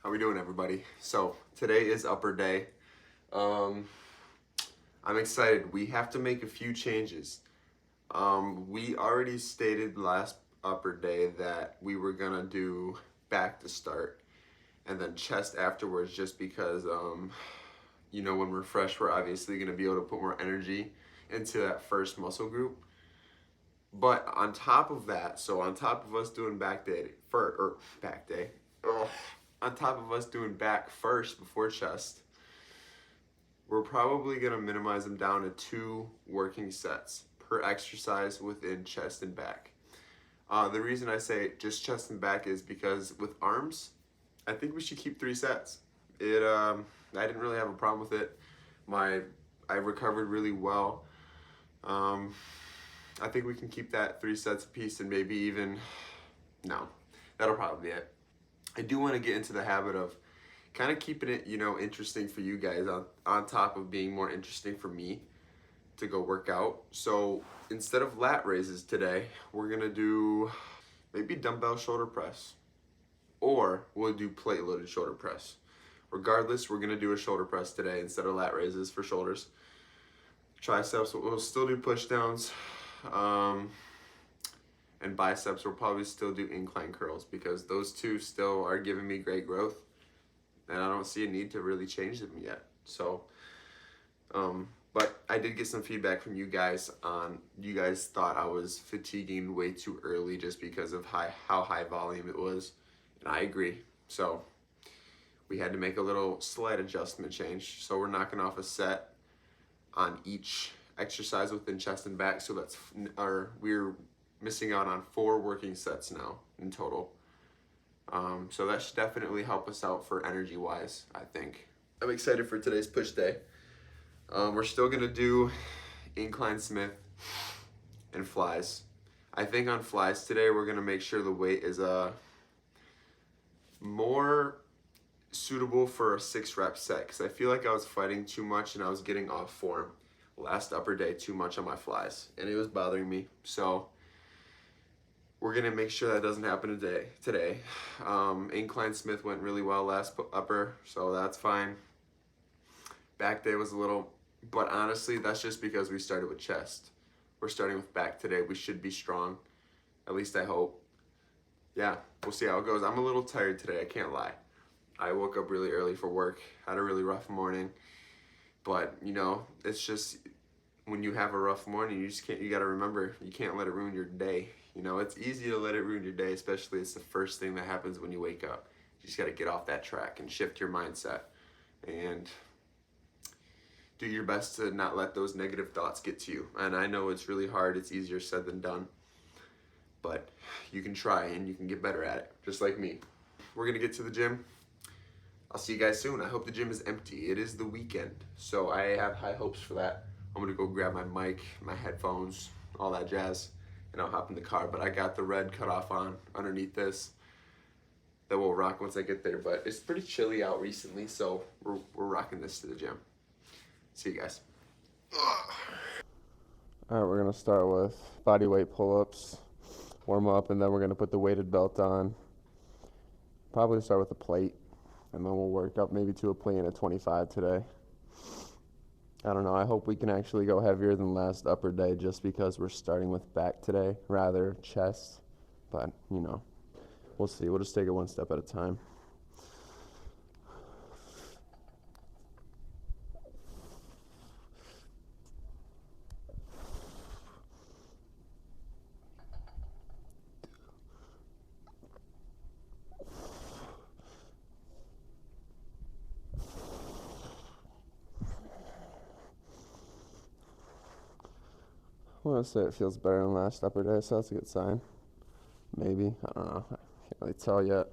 How we doing, everybody? So today is upper day. I'm excited. We have to make a few changes. We already stated last upper day that we were gonna do back to start and then chest afterwards, just because when we're fresh, we're obviously gonna be able to put more energy into that first muscle group. But on top of that, so on top of us doing back day, on top of us doing back first before chest, we're probably going to minimize them down to 2 working sets per exercise within chest and back. The reason I say just chest and back is because with arms, I think we should keep 3 sets. I didn't really have a problem with it. I recovered really well. I think we can keep that 3 sets apiece, and maybe even, no, that'll probably be it. I do want to get into the habit of kind of keeping it, interesting for you guys on top of being more interesting for me to go work out. So instead of lat raises today, we're going to do maybe dumbbell shoulder press, or we'll do plate loaded shoulder press. Regardless, we're going to do a shoulder press today instead of lat raises for shoulders. Triceps, we'll still do push downs. And biceps, we'll probably still do incline curls, because those 2 still are giving me great growth and I don't see a need to really change them yet. So, but I did get some feedback from you guys on, you guys thought I was fatiguing way too early just because of how high volume it was, and I agree. So we had to make a little slight adjustment change. So we're knocking off a set on each exercise within chest and back, so we're missing out on 4 working sets now in total. So that should definitely help us out for energy wise, I think. I'm excited for today's push day. We're still gonna do incline Smith and flies. I think on flies today, we're gonna make sure the weight is more suitable for a 6-rep set, because I feel like I was fighting too much and I was getting off form last upper day too much on my flies, and it was bothering me. So we're gonna make sure that doesn't happen today. Incline Smith went really well last upper, so that's fine. Back day was a little, but honestly, that's just because we started with chest. We're starting with back today. We should be strong, at least I hope. Yeah, we'll see how it goes. I'm a little tired today, I can't lie. I woke up really early for work, had a really rough morning. But, it's just, when you have a rough morning, you gotta remember, you can't let it ruin your day. It's easy to let it ruin your day, especially it's the first thing that happens when you wake up. You just gotta get off that track and shift your mindset and do your best to not let those negative thoughts get to you. And I know it's really hard, it's easier said than done, but you can try and you can get better at it, just like me. We're gonna get to the gym. I'll see you guys soon. I hope the gym is empty. It is the weekend, so I have high hopes for that. I'm gonna go grab my mic, my headphones, all that jazz, and I'll hop in the car. But I got the red cutoff on underneath this that will rock once I get there. But it's pretty chilly out recently, so we're rocking this to the gym. See you guys. All right, we're gonna start with body weight pull-ups, warm up, and then we're gonna put the weighted belt on. Probably start with a plate, and then we'll work up maybe to a plane at 25 today. I don't know, I hope we can actually go heavier than last upper day, just because we're starting with back today, rather chest. But, we'll see. We'll just take it one step at a time. I want to say it feels better than last upper day, so that's a good sign. Maybe. I don't know. I can't really tell yet.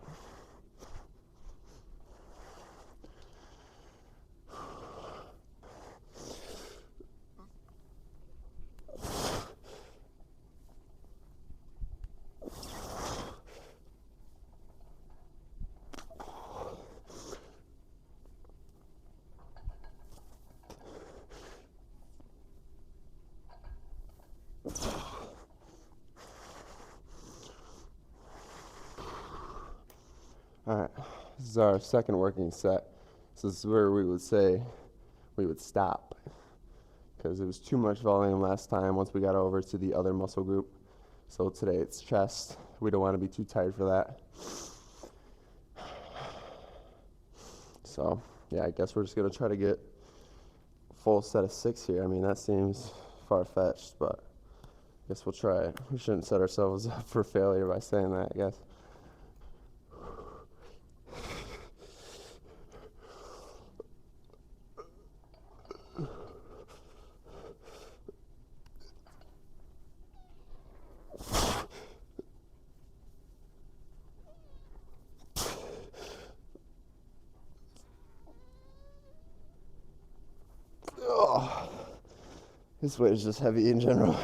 All right, This is our second working set. So this is where we would say we would stop because it was too much volume last time once we got over to the other muscle group. So today it's chest. We don't want to be too tired for that. So yeah, I guess we're just going to try to get a full set of 6 here. I mean, that seems far-fetched, but I guess we'll try it. We shouldn't set ourselves up for failure by saying that, I guess. Oh, this weight is just heavy in general.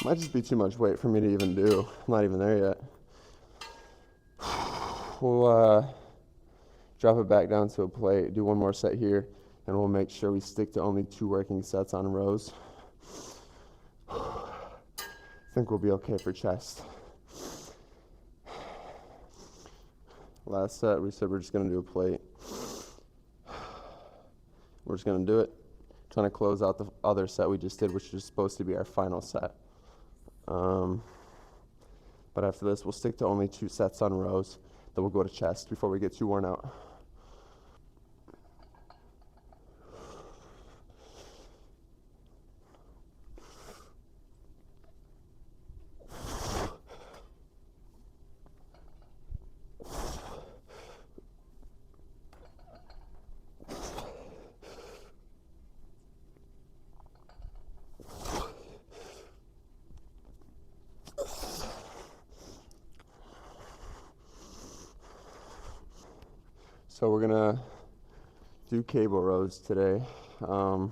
Might just be too much weight for me to even do. I'm not even there yet. We'll drop it back down to a plate, do one more set here, and we'll make sure we stick to only 2 working sets on rows. I think we'll be okay for chest. Last set, we said we're just going to do a plate. We're just going to do it. Trying to close out the other set we just did, which was supposed to be our final set. But after this, we'll stick to only 2 sets on rows. Then we'll go to chest before we get too worn out. So we're gonna do cable rows today. We're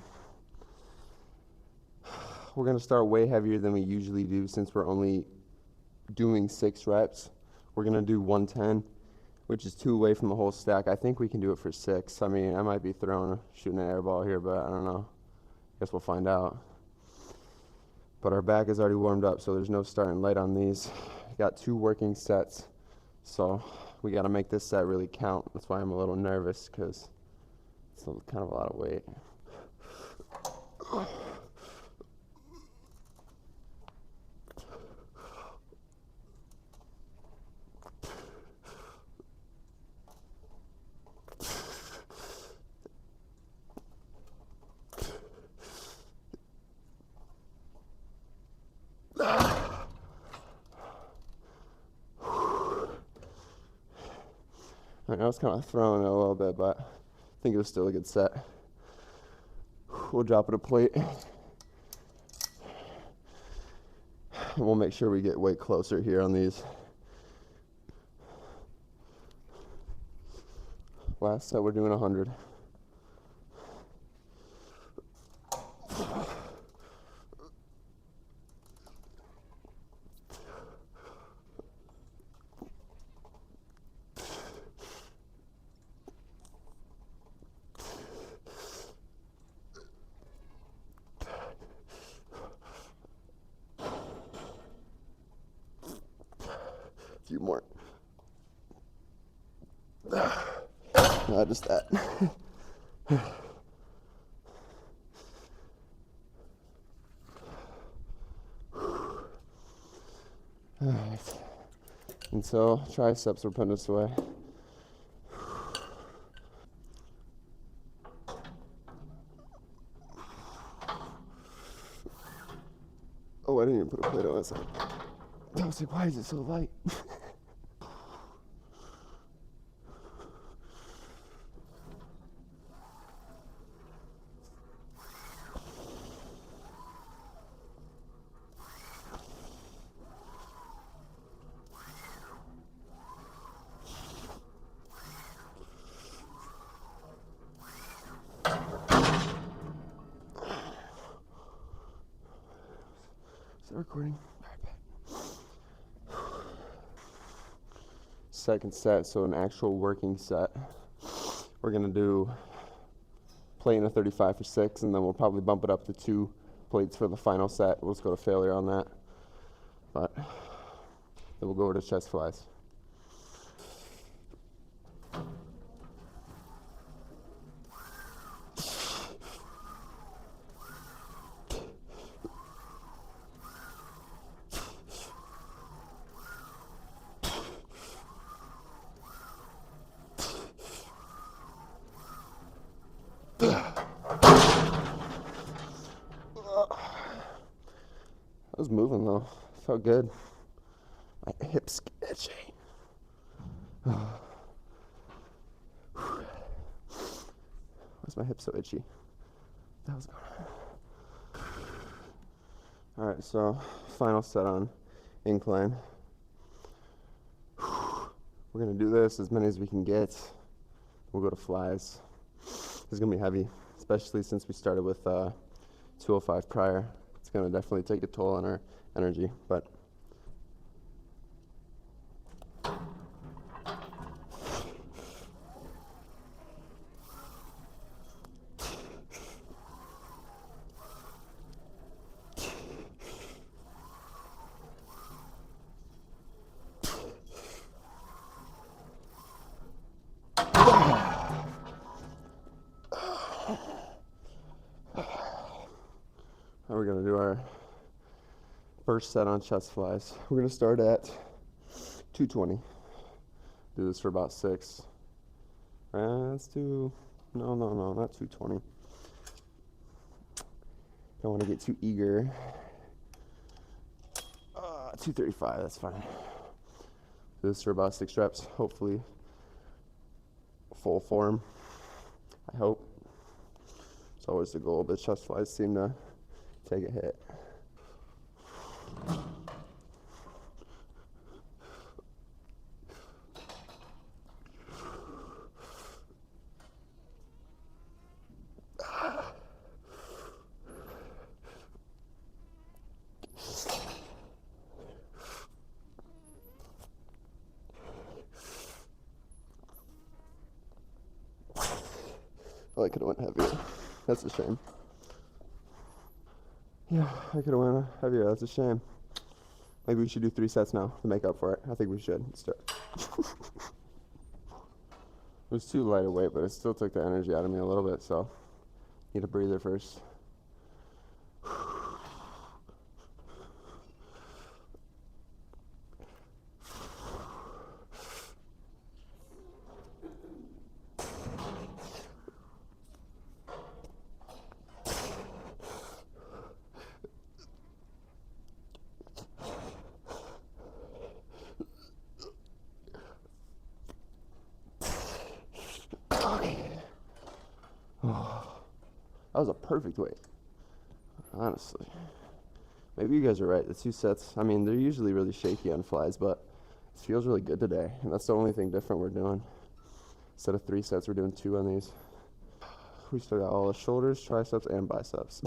gonna start way heavier than we usually do since we're only doing 6 reps. We're gonna do 110, which is 2 away from the whole stack. I think we can do it for 6. I mean, I might be shooting an air ball here, but I don't know. Guess we'll find out. But our back is already warmed up, so there's no starting light on these. Got 2 working sets, so we got to make this set really count. That's why I'm a little nervous, because it's kind of a lot of weight. I was kind of throwing it a little bit, but I think it was still a good set. We'll drop it a plate. We'll make sure we get way closer here on these. Last set, we're doing 100. Few more. Not just that. Alright. And so triceps, we're putting this away. Oh, I didn't even put a plate on it. I was like, why is it so light? Is that recording? Second set, so an actual working set. We're gonna do plate in a 35 for 6, and then we'll probably bump it up to 2 plates for the final set. Let's go to failure on that. But Then we'll go over to chest flies. I was moving though. Felt good. My hips itchy. Why's my hip so itchy? That was going on. Alright, so final set on incline. We're gonna do this as many as we can get. We'll go to flies. This is gonna be heavy, especially since we started with 205 prior. It's gonna definitely take a toll on our energy, but now we're gonna do our first set on chest flies. We're gonna start at 220. Do this for about 6. Let's do, no, not 220. Don't want to get too eager. 235, that's fine. Do this for about 6 reps, hopefully full form, I hope. It's always the goal, but chest flies seem to take a hit. Oh, I could have went heavier. That's a shame. Yeah, I could have went heavier. That's a shame. Maybe we should do 3 sets now to make up for it. I think we should. Let's start. It was too light a weight, but it still took the energy out of me a little bit, so need a breather first. That was a perfect weight, honestly. Maybe you guys are right. The 2 sets, I mean, they're usually really shaky on flies, but it feels really good today. And that's the only thing different we're doing. Instead of 3 sets, we're doing 2 on these. We still got all the shoulders, triceps, and biceps.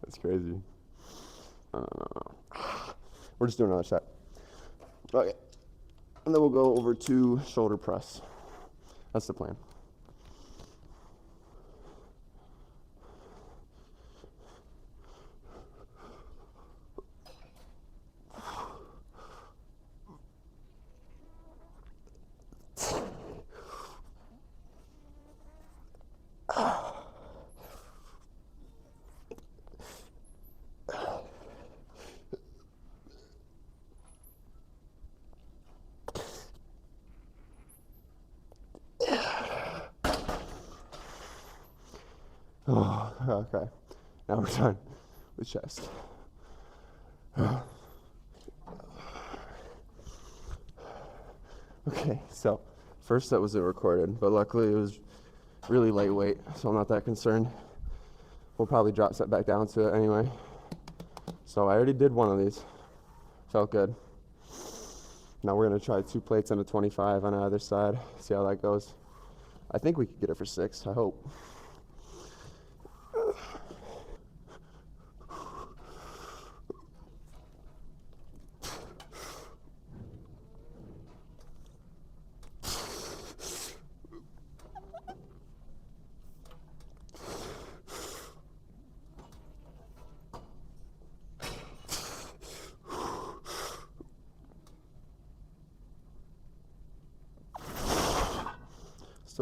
That's crazy. We're just doing another set. Okay. And then we'll go over to shoulder press. That's the plan. Oh, okay. Now we're done with chest. Okay, so first set wasn't recorded, but luckily it was really lightweight, so I'm not that concerned. We'll probably drop set back down to it anyway. So I already did one of these. Felt good. Now we're gonna try 2 plates and a 25 on either side, see how that goes. I think we could get it for 6, I hope.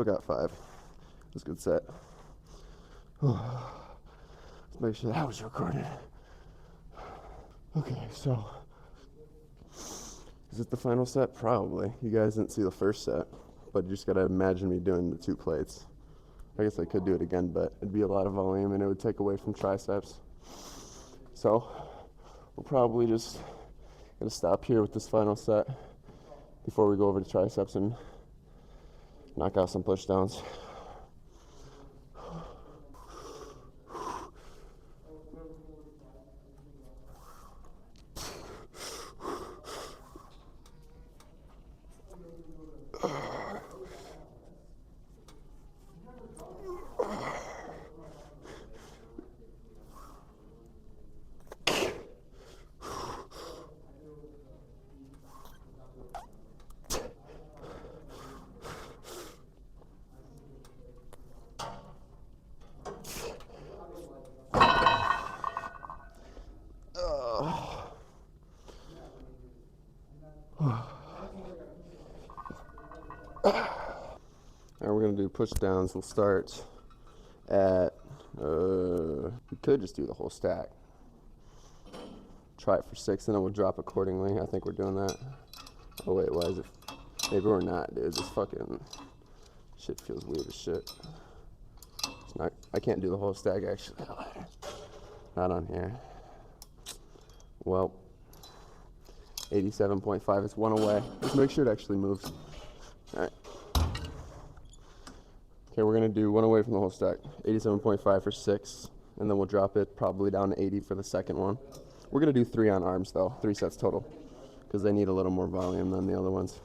Still got 5. That's a good set. Let's make sure that was recorded. Okay, so is it the final set? Probably. You guys didn't see the first set, but you just gotta imagine me doing the 2 plates. I guess I could do it again, but it'd be a lot of volume and it would take away from triceps. So we're probably just gonna stop here with this final set before we go over to triceps and knock out some push downs. Now we're gonna do push downs. We'll start at, we could just do the whole stack. Try it for 6 and then we'll drop accordingly. I think we're doing that. Oh wait, why is it? Maybe we're not, dude. This fucking shit feels weird as shit. It's not, I can't do the whole stack actually. Not on here. Well, 87.5, it's 1 away. Just make sure it actually moves. Alright. Okay, we're gonna do 1 away from the whole stack. 87.5 for 6, and then we'll drop it probably down to 80 for the second one. We're gonna do 3 on arms though, 3 sets total, because they need a little more volume than the other ones.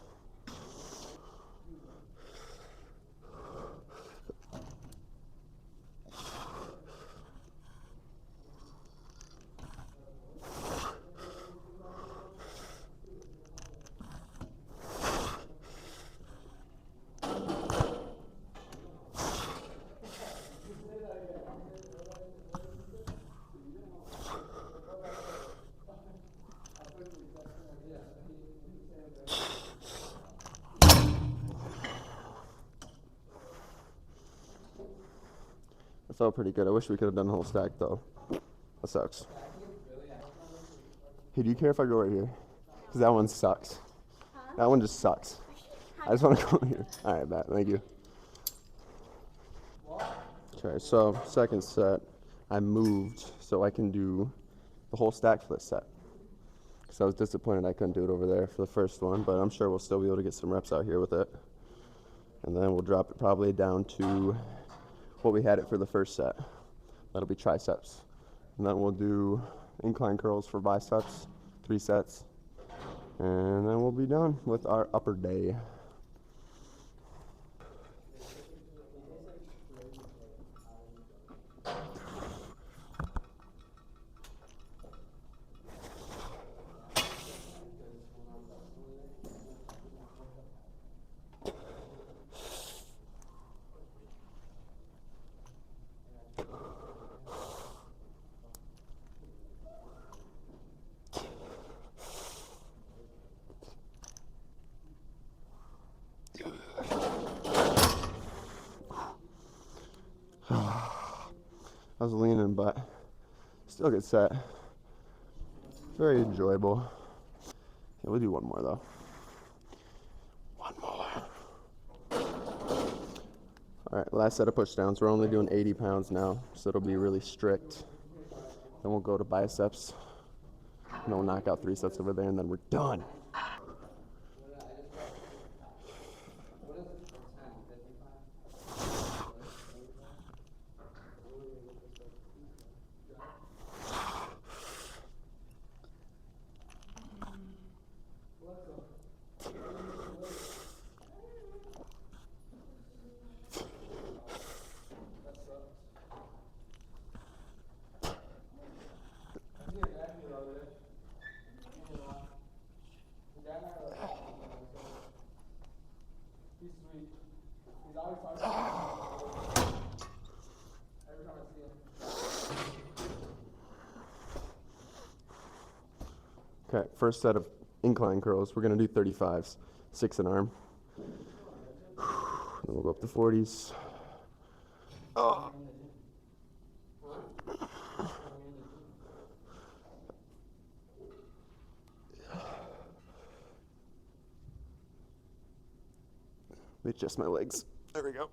It felt pretty good. I wish we could have done the whole stack though. That sucks. Hey, do you care if I go right here? Because that one sucks. That one just sucks. I just want to go here. All right, Matt. Thank you. Okay, so second set, I moved so I can do the whole stack for this set. Because I was disappointed I couldn't do it over there for the first one, but I'm sure we'll still be able to get some reps out here with it. And then we'll drop it probably down to what we had it for the first set. That'll be triceps. And then we'll do incline curls for biceps, 3 sets. And then we'll be done with our upper day. I was leaning, but still good set. Very enjoyable. Yeah, we'll do one more though. One more. All right, last set of push downs. We're only doing 80 pounds now, so it'll be really strict. Then we'll go to biceps. And then we'll knock out 3 sets over there, and then we're done. Okay, first set of incline curls. We're gonna do 35s, 6 an arm. Then we'll go up to 40s. Oh. Let me adjust my legs. There we go.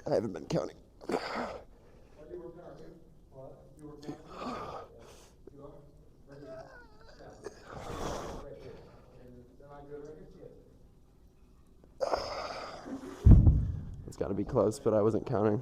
I haven't been counting. It's got to be close, but I wasn't counting.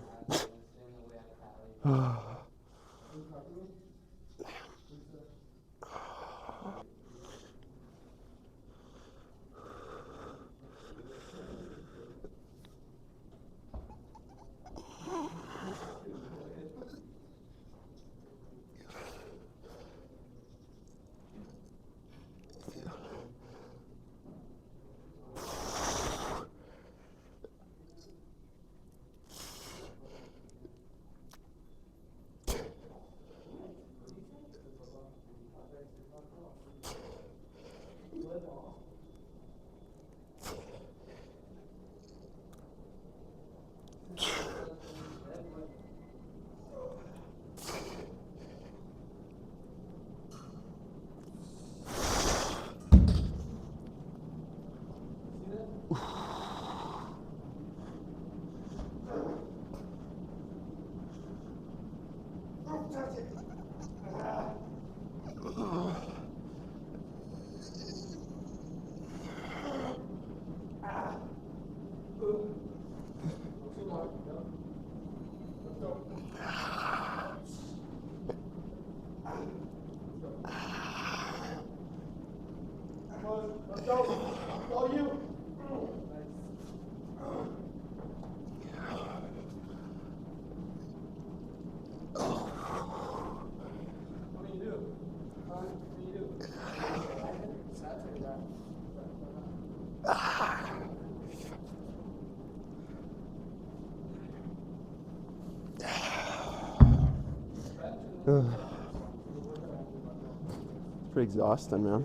Let's go. All you. What do you do? What do you do? It's pretty exhausting, man.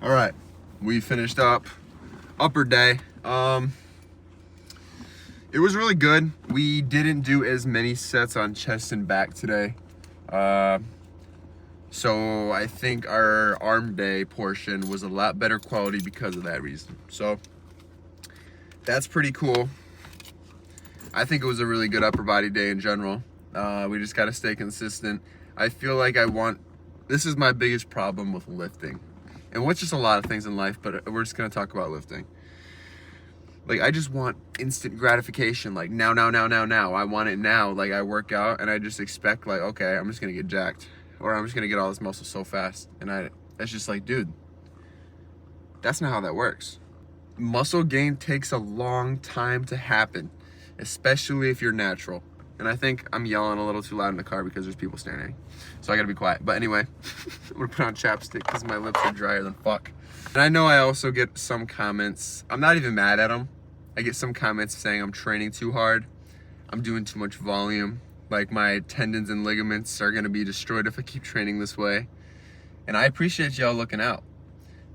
All right, we finished up upper day. It was really good. We didn't do as many sets on chest and back today. So I think our arm day portion was a lot better quality because of that reason. So that's pretty cool. I think it was a really good upper body day in general. We just gotta stay consistent. I feel like this is my biggest problem with lifting. And what's just a lot of things in life, but we're just gonna talk about lifting. Like, I just want instant gratification, like now. I want it now. Like, I work out and I just expect, like, okay, I'm just gonna get jacked, or I'm just gonna get all this muscle so fast. And it's just like, dude, that's not how that works. Muscle gain takes a long time to happen, especially if you're natural. And I think I'm yelling a little too loud in the car because there's people staring. So I gotta be quiet. But anyway, I'm gonna put on chapstick because my lips are drier than fuck. And I know I also get some comments. I'm not even mad at them. I get some comments saying I'm training too hard. I'm doing too much volume. Like, my tendons and ligaments are gonna be destroyed if I keep training this way. And I appreciate y'all looking out.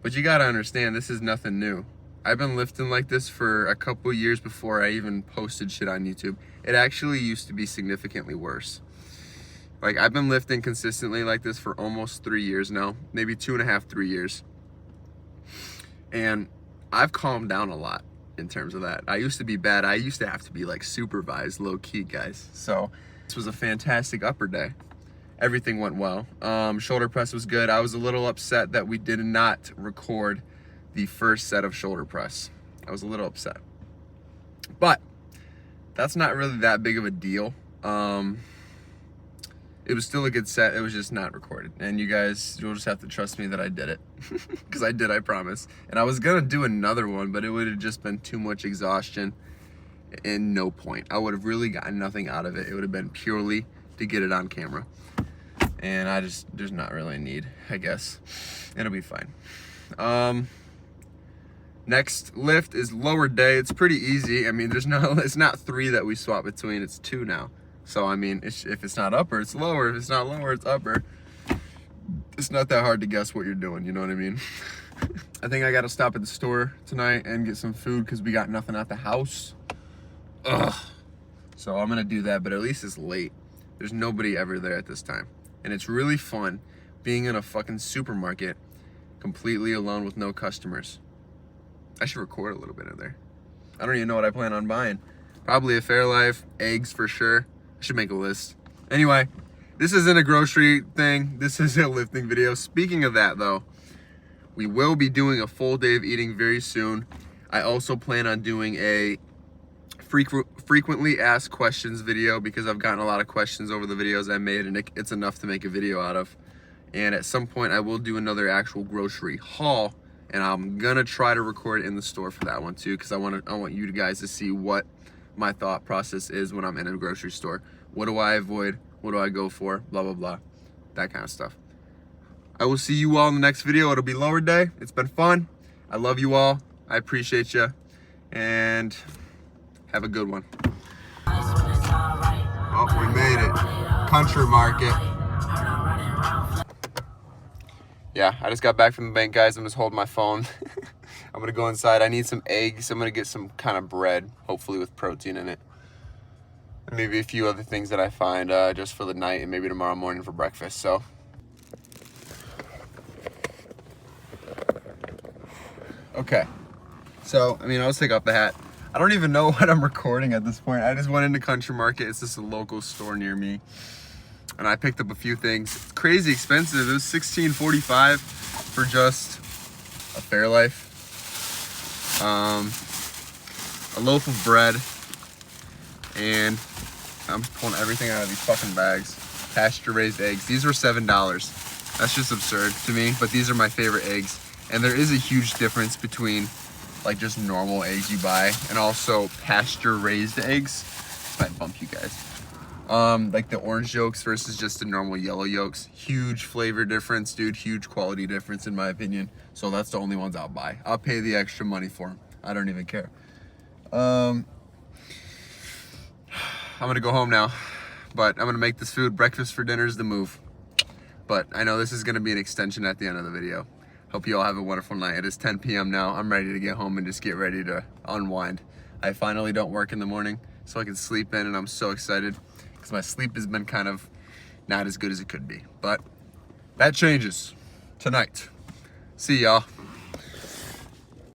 But you gotta understand, this is nothing new. I've been lifting like this for a couple years before I even posted shit on YouTube. It actually used to be significantly worse. Like, I've been lifting consistently like this for almost 3 years now, maybe 2.5, 3 years. And I've calmed down a lot in terms of that. I used to be bad. I used to have to be like supervised, low key, guys. So this was a fantastic upper day. Everything went well. Shoulder press was good. I was a little upset that we did not record the first set of shoulder press. I was a little upset, but that's not really that big of a deal. It was still a good set. It was just not recorded, and you guys, you'll just have to trust me that I did it, because I did, I promise. And I was gonna do another one, but it would have just been too much exhaustion and no point. I would have really gotten nothing out of it. It would have been purely to get it on camera, and there's not really a need, I guess. It'll be fine. Next lift is lower day. It's pretty easy. I mean, it's not 3 that we swap between, it's 2 now. So, I mean, if it's not upper, it's lower. If it's not lower, it's upper. It's not that hard to guess what you're doing, you know what I mean? I think I gotta stop at the store tonight and get some food because we got nothing at the house. Ugh. So I'm gonna do that, but at least it's late. There's nobody ever there at this time. And it's really fun being in a fucking supermarket completely alone with no customers. I should record a little bit in there. I don't even know what I plan on buying. Probably a Fairlife, eggs for sure. I should make a list. Anyway, this isn't a grocery thing. This is a lifting video. Speaking of that though, we will be doing a full day of eating very soon. I also plan on doing a frequently asked questions video because I've gotten a lot of questions over the videos I made, and it's enough to make a video out of. And at some point I will do another actual grocery haul, and I'm gonna try to record it in the store for that one too, because I want you guys to see what my thought process is when I'm in a grocery store. What do I avoid? What do I go for? Blah, blah, blah. That kind of stuff. I will see you all in the next video. It'll be lower day. It's been fun. I love you all. I appreciate you. And have a good one. Oh, we made it. Country market. Yeah, I just got back from the bank, guys. I'm just holding my phone. I'm gonna go inside. I need some eggs. I'm gonna get some kind of bread, hopefully with protein in it. And maybe a few other things that I find just for the night, and maybe tomorrow morning for breakfast. So. Okay. So, I mean, I'll take off the hat. I don't even know what I'm recording at this point. I just went into Country Market. It's just a local store near me. And I picked up a few things. It's crazy expensive. It was $16.45 for just a Fairlife. A loaf of bread. And I'm pulling everything out of these fucking bags. Pasture-raised eggs. These were $7. That's just absurd to me, but these are my favorite eggs. And there is a huge difference between like just normal eggs you buy and also pasture-raised eggs. Might bump you guys. Like the orange yolks versus just the normal yellow yolks. Huge flavor difference, dude. Huge quality difference in my opinion. So that's the only ones I'll buy. I'll pay the extra money for them. I don't even care. I'm gonna go home now, but I'm gonna make this food. Breakfast for dinner is the move. but I know this is gonna be an extension at the end of the video. Hope you all have a wonderful night. It is 10 p.m. now. I'm ready to get home and just get ready to unwind. I finally don't work in the morning, so I can sleep in, and I'm so excited because my sleep has been kind of not as good as it could be. But that changes tonight. See y'all.